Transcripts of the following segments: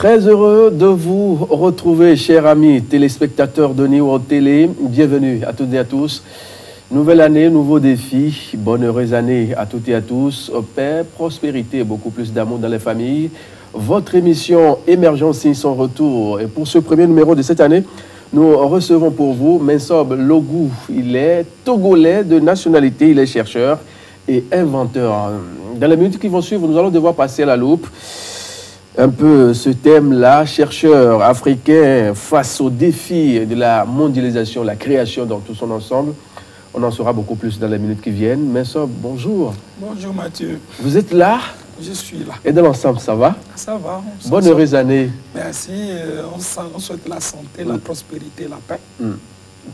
Très heureux de vous retrouver, chers amis téléspectateurs de New World Télé. Bienvenue à toutes et à tous. Nouvelle année, nouveaux défis. Bonne heureuse année à toutes et à tous. Paix, prospérité, beaucoup plus d'amour dans les familles. Votre émission Émergence signe son retour. Et pour ce premier numéro de cette année, nous recevons pour vous Mensob Logou. Il est togolais de nationalité, il est chercheur et inventeur. Dans les minutes qui vont suivre, nous allons devoir passer à la loupe un peu ce thème-là, chercheur africain face aux défis de la mondialisation, la création dans tout son ensemble. On en saura beaucoup plus dans les minutes qui viennent. Mensob, bonjour. Bonjour Mathieu. Vous êtes là? Je suis là. Et dans l'ensemble, ça va? Ça va. Bonne heureuse année. Merci. On souhaite la santé, la prospérité, la paix. Pour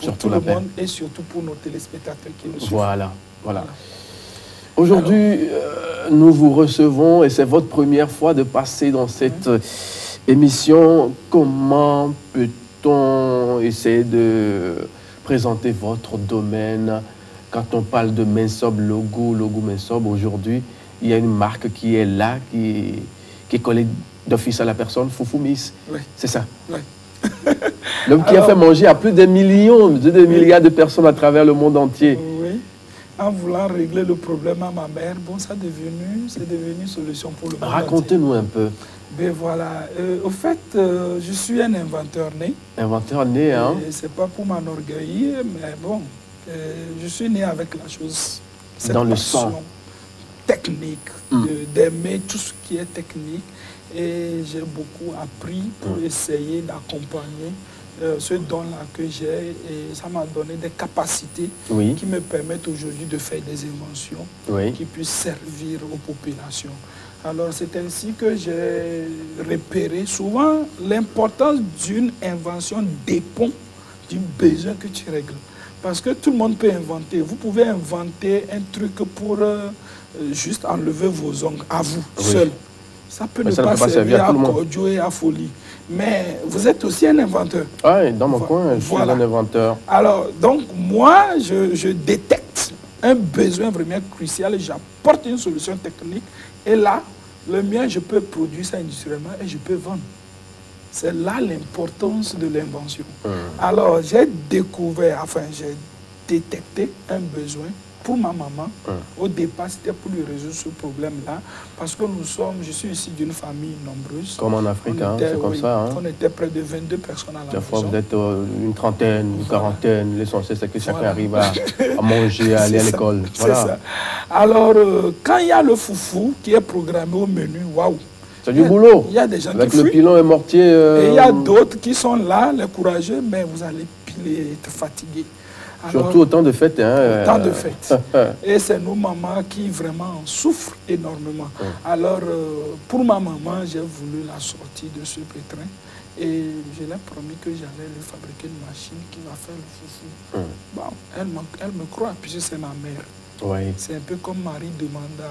surtout tout le monde et surtout pour nos téléspectateurs qui nous suivent. Voilà. Aujourd'hui, nous vous recevons et c'est votre première fois de passer dans cette émission. Comment peut-on essayer de présenter votre domaine? Quand on parle de Mensob Logou Mensob, aujourd'hui, il y a une marque qui est là, qui est collée d'office à la personne, Foufou Miss. Oui. C'est ça. Oui. L'homme qui a fait manger à plus de millions, de milliards de personnes à travers le monde entier. Oui. En voulant régler le problème à ma mère, bon, c'est devenu une solution pour le monde. Racontez-nous un peu. Ben voilà. Au fait, je suis un inventeur né. Inventeur né, hein? C'est pas pour m'enorgueillir, mais bon, je suis né avec la chose. Dans le sang. Technique, d'aimer tout ce qui est technique. Et j'ai beaucoup appris pour essayer d'accompagner ce don-là que j'ai. Et ça m'a donné des capacités qui me permettent aujourd'hui de faire des inventions qui puissent servir aux populations. Alors c'est ainsi que j'ai repéré souvent l'importance d'une invention dépend du besoin que tu règles. Parce que tout le monde peut inventer. Vous pouvez inventer un truc pour juste enlever vos ongles à vous seul. Ça peut ne pas servir à Cordio et à Folie. Mais vous êtes aussi un inventeur. Oui, dans mon coin, je suis un inventeur. Alors, donc, moi, je détecte un besoin vraiment crucial et j'apporte une solution technique. Et là, le mien, je peux produire ça industriellement et je peux vendre. C'est là l'importance de l'invention. Alors, j'ai découvert, enfin, j'ai détecté un besoin pour ma maman. Au départ, c'était pour lui résoudre ce problème-là. Parce que je suis ici d'une famille nombreuse. Comme en Afrique, c'est comme ça. On était près de 22 personnes à la maison. Des fois, vous êtes une trentaine, une quarantaine. L'essentiel, c'est que chacun arrive à manger, à aller à l'école. C'est ça. Alors, quand il y a le foufou qui est programmé au menu, waouh! C'est du boulot. Il y a des gens avec qui le pilon et mortier. Et il y a d'autres qui sont là, les courageux, mais vous allez piler et être fatigué. Alors, surtout au temps de fête. Au temps de fête. Et c'est nos mamans qui vraiment souffrent énormément. Alors, pour ma maman, j'ai voulu la sortir de ce pétrin. Et je l'ai promis que j'allais lui fabriquer une machine qui va faire le foufou. Bon, elle me croit, puisque c'est ma mère. C'est un peu comme Marie demande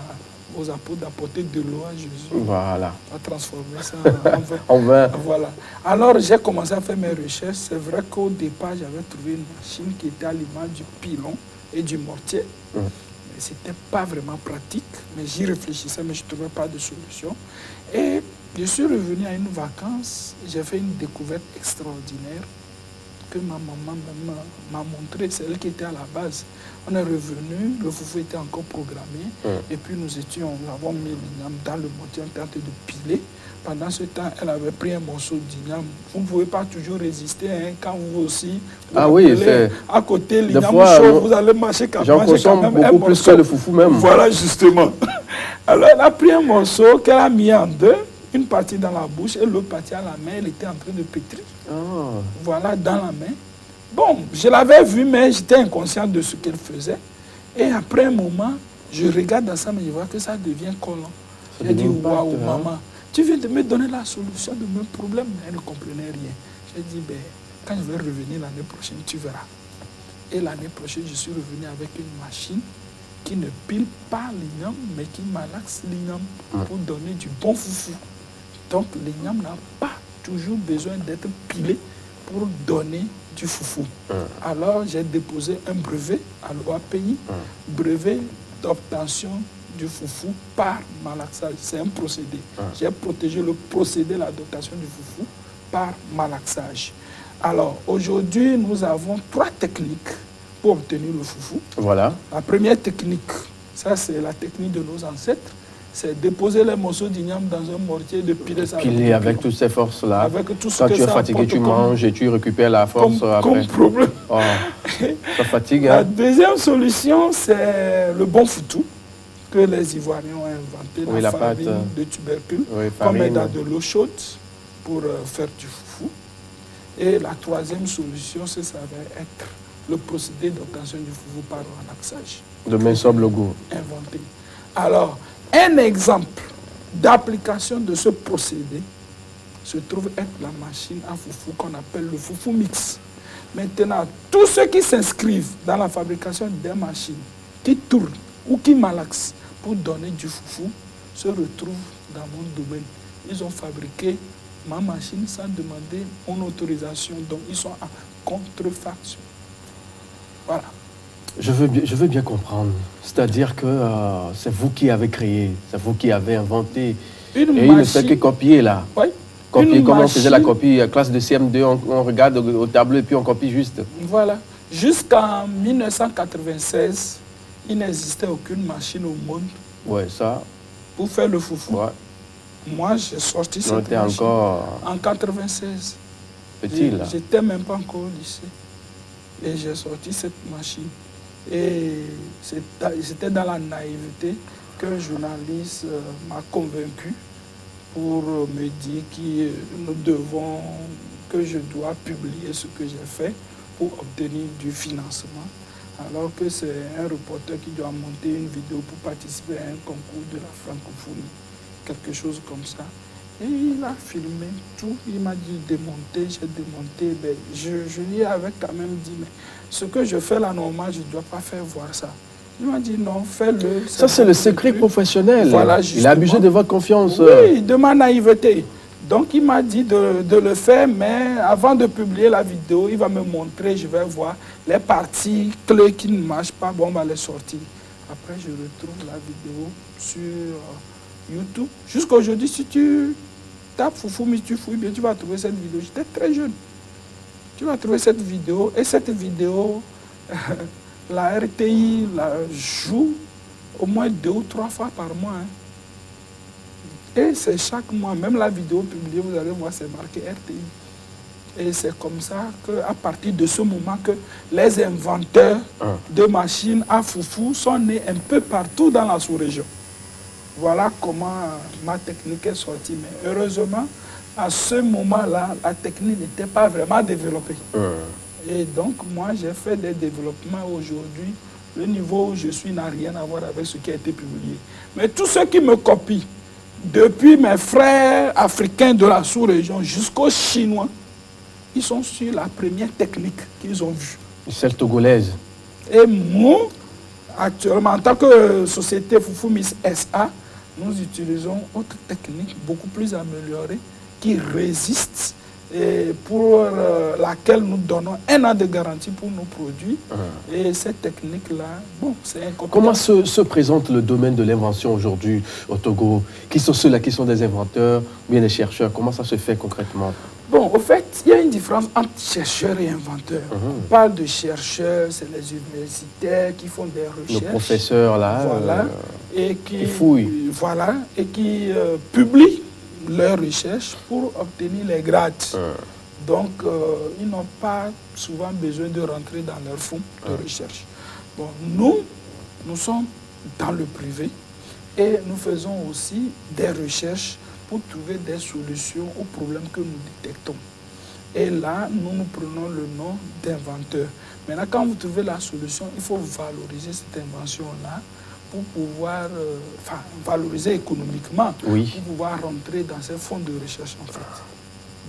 aux apôtres d'apporter de l'eau à Jésus. Voilà. À transformer ça en vin. Voilà. Alors j'ai commencé à faire mes recherches. C'est vrai qu'au départ, j'avais trouvé une machine qui était à l'image du pilon et du mortier. Mais ce n'était pas vraiment pratique. Mais j'y réfléchissais, mais je ne trouvais pas de solution. Et je suis revenu à une vacance. J'ai fait une découverte extraordinaire que ma maman m'a montré. C'est elle qui était à la base. On est revenu, le foufou était encore programmé. Et puis nous avons mis l'igname dans le mortier, on était de piler. Pendant ce temps, elle avait pris un morceau d'igname. Vous ne pouvez pas toujours résister quand vous aussi. À côté, l'igname chaud, vous allez marcher quand même. J'en consomme beaucoup plus que le foufou même. Voilà, justement. Alors elle a pris un morceau qu'elle a mis en deux, une partie dans la bouche et l'autre partie à la main. Elle était en train de pétrir. Voilà, dans la main. Bon, je l'avais vu, mais j'étais inconscient de ce qu'elle faisait. Et après un moment, je regarde dans ça, mais je vois que ça devient collant. J'ai dit, waouh, maman, tu viens de me donner la solution de mes problèmes. Elle ne comprenait rien. J'ai dit, ben, quand je vais revenir l'année prochaine, tu verras. Et l'année prochaine, je suis revenu avec une machine qui ne pile pas l'igname, mais qui malaxe l'igname pour donner du bon foufou. Donc, l'igname n'a pas toujours besoin d'être pilé pour donner du foufou. Alors, j'ai déposé un brevet à l'OAPI, brevet d'obtention du foufou par malaxage. C'est un procédé. J'ai protégé le procédé de l'adaptation du foufou par malaxage. Alors, aujourd'hui, nous avons 3 techniques pour obtenir le foufou. Voilà. La première technique, ça c'est la technique de nos ancêtres, c'est déposer les morceaux d'igname dans un mortier, de piler ça. Piler avec toutes ces forces-là. Avec tout ce Quand que tu es ça fatigué, tu manges et tu récupères la force après. Comme problème. Oh, ça fatigue. La Hein? deuxième solution, c'est le bon foutou que les Ivoiriens ont inventé, Oui, la pâte farine de tubercule, oui, qu'on met dans de l'eau chaude pour faire du foufou. Et la troisième solution, ça va être le procédé d'obtention du foufou par malaxage. De main sobre le goût. Inventé. Alors, un exemple d'application de ce procédé se trouve être la machine à foufou qu'on appelle le foufou mix. Maintenant, tous ceux qui s'inscrivent dans la fabrication des machines qui tournent ou qui malaxent pour donner du foufou se retrouvent dans mon domaine. Ils ont fabriqué ma machine sans demander une autorisation, donc ils sont en contrefaction. Voilà. Je veux bien comprendre. C'est-à-dire que c'est vous qui avez créé, c'est vous qui avez inventé. Et il ne fait que copier là. Oui. Copier comme on faisait la copie, classe de CM2, on regarde au tableau et puis on copie juste. Voilà. Jusqu'en 1996, il n'existait aucune machine au monde ça. Pour faire le foufou. Ouais. Moi, j'ai sorti cette machine encore en 96. Petit là. J'étais même pas encore au lycée. Et j'ai sorti cette machine. Et c'était dans la naïveté qu'un journaliste m'a convaincu pour me dire que je dois publier ce que j'ai fait pour obtenir du financement. Alors que c'est un reporter qui doit monter une vidéo pour participer à un concours de la francophonie. Quelque chose comme ça. Et il a filmé tout. Il m'a dit démonter, j'ai démonté. Ben, je lui avais quand même dit, mais ce que je fais là, normal, je ne dois pas faire voir ça. Il m'a dit non, fais-le. Ça, c'est le secret professionnel. Voilà, il a abusé de votre confiance. Oui, de ma naïveté. Donc, il m'a dit de le faire, mais avant de publier la vidéo, il va me montrer, je vais voir les parties clés qui ne marchent pas, bon, on va les sortir. Après, je retrouve la vidéo sur YouTube. Jusqu'à aujourd'hui, si tu tapes Foufou, mais tu fouilles bien, tu vas trouver cette vidéo. J'étais très jeune. Tu vas trouver cette vidéo. Et cette vidéo, la RTI la joue au moins 2 ou 3 fois par mois. Hein. Et c'est chaque mois, même la vidéo publiée, vous allez voir, c'est marqué RTI. Et c'est comme ça qu'à partir de ce moment que les inventeurs de machines à foufou sont nés un peu partout dans la sous-région. Voilà comment ma technique est sortie. Mais heureusement, à ce moment-là, la technique n'était pas vraiment développée. Et donc, moi, j'ai fait des développements aujourd'hui. Le niveau où je suis n'a rien à voir avec ce qui a été publié. Mais tous ceux qui me copient, depuis mes frères africains de la sous-région jusqu'aux Chinois, ils sont sur la première technique qu'ils ont vue. Celle togolaise. Et moi, actuellement, en tant que société Foufou Miss SA, nous utilisons autre technique beaucoup plus améliorée qui résiste et pour laquelle nous donnons 1 an de garantie pour nos produits. Et cette technique-là, bon, c'est incompétent. Comment se présente le domaine de l'invention aujourd'hui au Togo? Qui sont ceux-là qui sont des inventeurs ou bien des chercheurs? Comment ça se fait concrètement? Bon, au fait, il y a une différence entre chercheurs et inventeurs. On parle de chercheurs, c'est les universitaires qui font des recherches. Le professeur, là, voilà, et qui fouille. Voilà, et qui publient leurs recherches pour obtenir les grades. Donc, ils n'ont pas souvent besoin de rentrer dans leur fonds de recherche. Bon, nous sommes dans le privé et nous faisons aussi des recherches pour trouver des solutions aux problèmes que nous détectons. Et là, nous prenons le nom d'inventeur. Maintenant, quand vous trouvez la solution, il faut valoriser cette invention-là pour pouvoir, valoriser économiquement, pour pouvoir rentrer dans ces fonds de recherche en fait.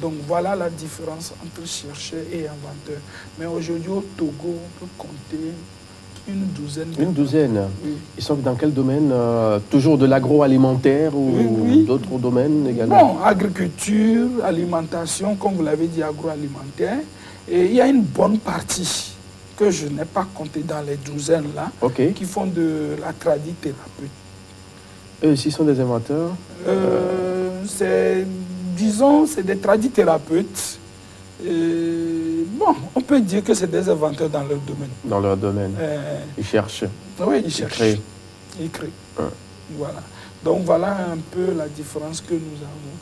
Donc voilà la différence entre chercheur et inventeur. Mais aujourd'hui au Togo, on peut compter une douzaine. Une douzaine. Oui. Ils sont dans quel domaine? Toujours de l'agroalimentaire ou d'autres domaines également? Bon, agriculture, alimentation, comme vous l'avez dit, agroalimentaire. Et il y a une bonne partie que je n'ai pas compté dans les douzaines là, qui font de la tradithérapie. Eux aussi sont des inventeurs? Disons, c'est des tradithérapeutes. Bon, on peut dire que c'est des inventeurs dans leur domaine. Dans leur domaine. Ils cherchent. Oui, ils cherchent. Ils créent. Voilà. Donc voilà un peu la différence que nous avons.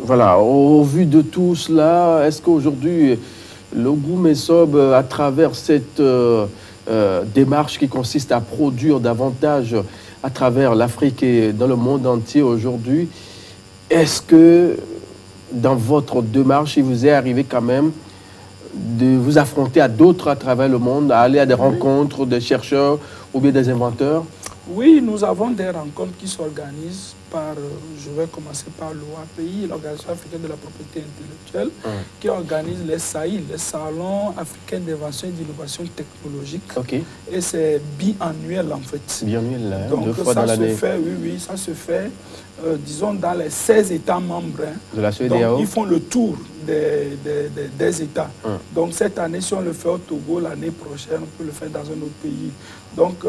Voilà, au vu de tout cela, est-ce qu'aujourd'hui, le Goumesob, à travers cette démarche qui consiste à produire davantage à travers l'Afrique et dans le monde entier aujourd'hui, est-ce que dans votre démarche, il vous est arrivé quand même de vous affronter à d'autres à travers le monde, à aller à des rencontres de chercheurs ou bien des inventeurs? Oui, nous avons des rencontres qui s'organisent par, je vais commencer par l'OAPI, l'Organisation africaine de la propriété intellectuelle, qui organise les SAI, les Salons africains d'invention et d'innovation technologique. Et c'est biannuel en fait. Biannuel, hein, donc 2 fois dans l'année. Oui, ça se fait, disons, dans les 16 États membres. De la CEDEAO. Ils font le tour des États. Donc cette année, si on le fait au Togo, l'année prochaine, on peut le faire dans un autre pays. Donc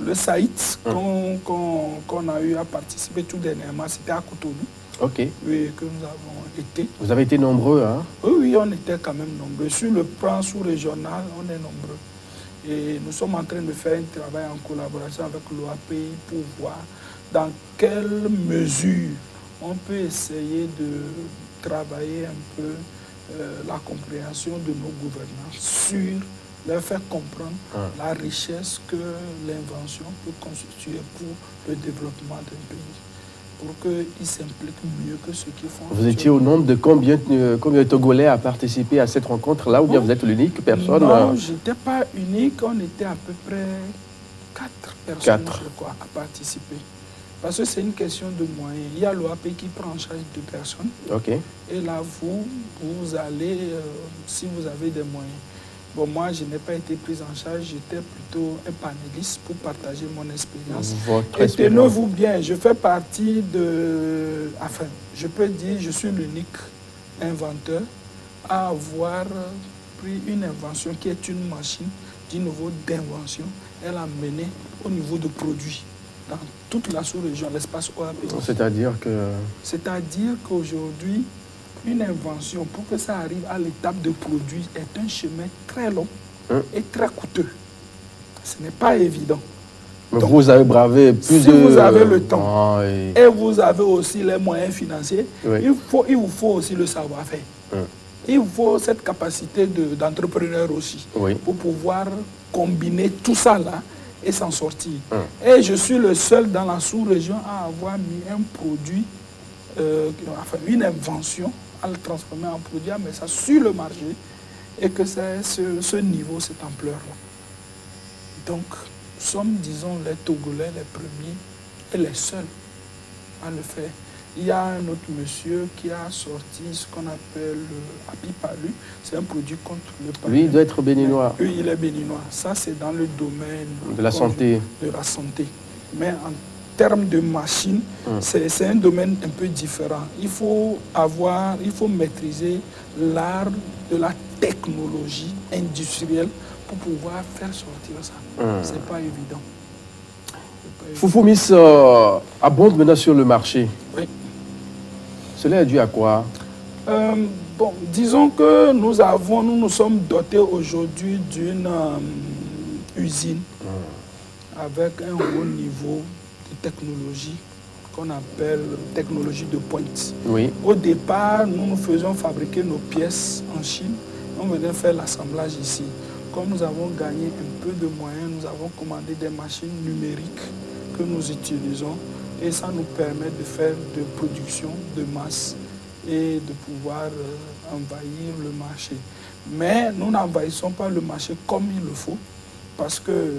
le SAIT qu'on a eu à participer tout dernièrement, c'était à Cotonou. Oui, que nous avons été. Vous avez été nombreux, hein? Oui, on était quand même nombreux. Sur le plan sous-régional, on est nombreux. Et nous sommes en train de faire un travail en collaboration avec l'OAPI pour voir dans quelle mesure on peut essayer de travailler un peu la compréhension de nos gouvernants sur leur faire comprendre la richesse que l'invention peut constituer pour le développement d'un pays, pour qu'ils s'impliquent mieux que ceux qui font. Vous étiez au nombre de combien de Togolais à participer à cette rencontre-là, ou bien vous êtes l'unique personne? Non, je n'étais pas unique, on était à peu près 4 personnes, je crois, à participer. Parce que c'est une question de moyens. Il y a l'OAP qui prend en charge 2 personnes. Et là, vous allez, si vous avez des moyens. Bon, moi, je n'ai pas été prise en charge, j'étais plutôt un panéliste pour partager mon expérience. Et tenez-vous bien, je fais partie de... Enfin, je peux dire, je suis l'unique inventeur à avoir pris une invention qui est une machine du niveau d'invention. Elle a mené au niveau de produits dans toute la sous-région, l'espace OAPI. C'est-à-dire que... C'est-à-dire qu'aujourd'hui, une invention, pour que ça arrive à l'étape de produit, est un chemin très long et très coûteux. Ce n'est pas évident. Mais donc, vous avez bravé plus si vous avez le temps et vous avez aussi les moyens financiers, il vous faut aussi le savoir-faire. Il vous faut cette capacité d'entrepreneur aussi pour pouvoir combiner tout ça là et s'en sortir. Et je suis le seul dans la sous-région à avoir mis un produit, enfin une invention, à le transformer en produit, mais ça sur le marché, et que c'est ce niveau, cette ampleur-là. Donc, nous sommes, disons, les Togolais les premiers et les seuls à le faire. Il y a un autre monsieur qui a sorti ce qu'on appelle le Apipalu. C'est un produit contre le palu. Lui, il doit être béninois. Oui, il est béninois. Ça, c'est dans le domaine de la santé. De la santé. Mais en termes de machines, c'est un domaine un peu différent. Il faut maîtriser l'art de la technologie industrielle pour pouvoir faire sortir ça. C'est pas évident. Foufoumis abonde maintenant sur le marché. Oui. Cela est dû à quoi? Bon, disons que nous nous sommes dotés aujourd'hui d'une usine avec un haut niveau de technologie qu'on appelle technologie de pointe. Au départ, nous faisions fabriquer nos pièces en Chine. On venait faire l'assemblage ici. Comme nous avons gagné un peu de moyens, nous avons commandé des machines numériques que nous utilisons et ça nous permet de faire de production de masse et de pouvoir envahir le marché. Mais nous n'envahissons pas le marché comme il le faut parce que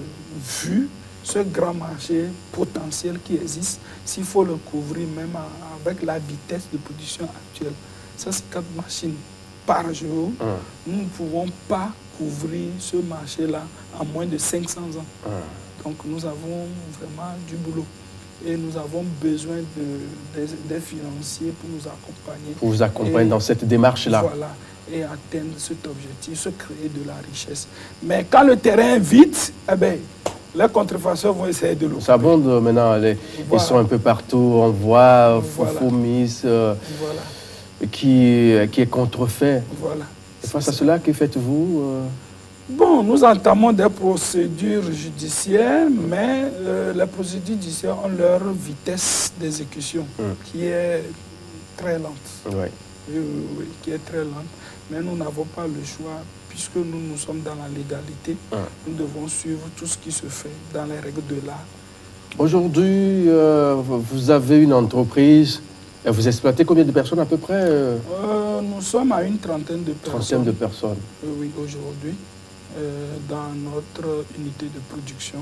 vu ce grand marché potentiel qui existe, s'il faut le couvrir même avec la vitesse de production actuelle, ça c'est 4 machines par jour, nous ne pouvons pas couvrir ce marché-là en moins de 500 ans. Donc nous avons vraiment du boulot et nous avons besoin des financiers pour nous accompagner. Pour vous accompagner dans cette démarche-là. Voilà, et atteindre cet objectif, se créer de la richesse. Mais quand le terrain est vide, eh bien, les contrefaçons vont essayer de le... Ça abonde maintenant, ils sont un peu partout, on voit Foufou Miss qui est contrefait. Voilà. Et face à cela, que faites-vous Bon, nous entamons des procédures judiciaires, mais les procédures judiciaires ont leur vitesse d'exécution qui est très lente. Oui. Oui, qui est très lente. Mais nous n'avons pas le choix, puisque nous sommes dans la légalité. Nous devons suivre tout ce qui se fait dans les règles de l'art. Aujourd'hui, vous avez une entreprise. Vous exploitez combien de personnes à peu près Nous sommes à une trentaine de personnes. Trentaine de personnes. Oui, aujourd'hui, dans notre unité de production.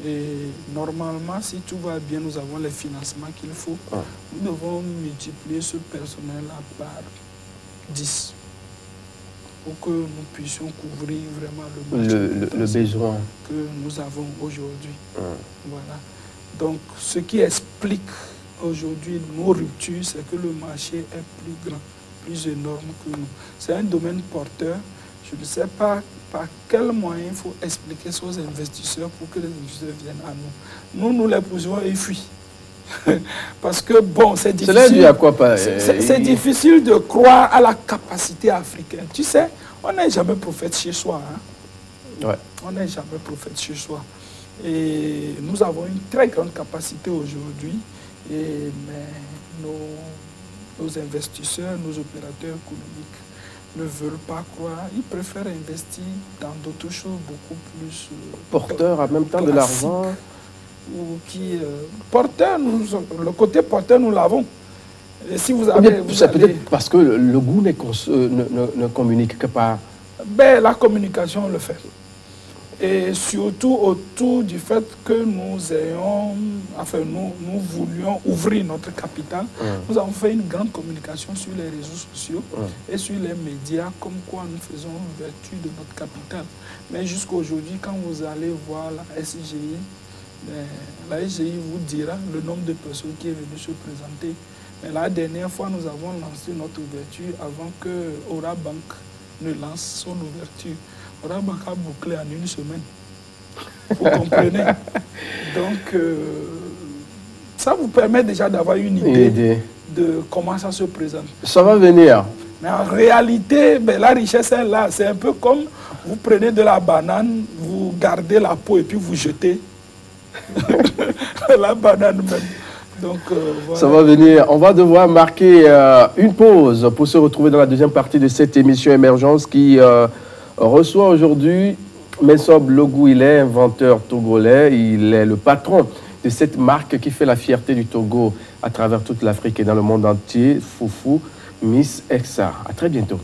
Et normalement, si tout va bien, nous avons les financements qu'il faut. Nous devons multiplier ce personnel-là par 10 pour que nous puissions couvrir vraiment le besoin que nous avons aujourd'hui. Voilà. Donc, ce qui explique aujourd'hui nos ruptures, c'est que le marché est plus grand, plus énorme que nous. C'est un domaine porteur. Je ne sais pas par quel moyen il faut expliquer ça aux investisseurs pour que les investisseurs viennent à nous. Nous les poussons et fuient. Parce que, bon, c'est difficile. Cela dit à quoi pas C'est difficile de croire à la capacité africaine. Tu sais, on n'est jamais prophète chez soi. Hein? Ouais. On n'est jamais prophète chez soi. Et nous avons une très grande capacité aujourd'hui. Mais nos investisseurs, nos opérateurs économiques ne veulent pas croire. Ils préfèrent investir dans d'autres choses beaucoup plus... porteurs en même temps de l'argent. Ou qui... porteur, le côté porteur, nous l'avons. Et si vous avez... C'est peut-être parce que le goût ne communique que par... Ben, la communication le fait. Et surtout autour du fait que nous ayons, enfin nous voulions ouvrir notre capital, nous avons fait une grande communication sur les réseaux sociaux et sur les médias, comme quoi nous faisons vertu de notre capital. Mais jusqu'à aujourd'hui, quand vous allez voir la SGI, la SGI vous dira le nombre de personnes qui est venu se présenter. Mais la dernière fois, nous avons lancé notre ouverture avant que Aura Bank ne lance son ouverture. Aura Bank a bouclé en une semaine. Vous comprenez? Donc, ça vous permet déjà d'avoir une idée de comment ça se présente. Ça va venir. Mais en réalité, ben, la richesse est là. C'est un peu comme vous prenez de la banane, vous gardez la peau et puis vous jetez la banane même. Donc, voilà. Ça va venir. On va devoir marquer une pause pour se retrouver dans la deuxième partie de cette émission Émergence qui reçoit aujourd'hui Messob Logou. Il est inventeur togolais. Il est le patron de cette marque qui fait la fierté du Togo à travers toute l'Afrique et dans le monde entier, Foufou Miss Exa. À très bientôt.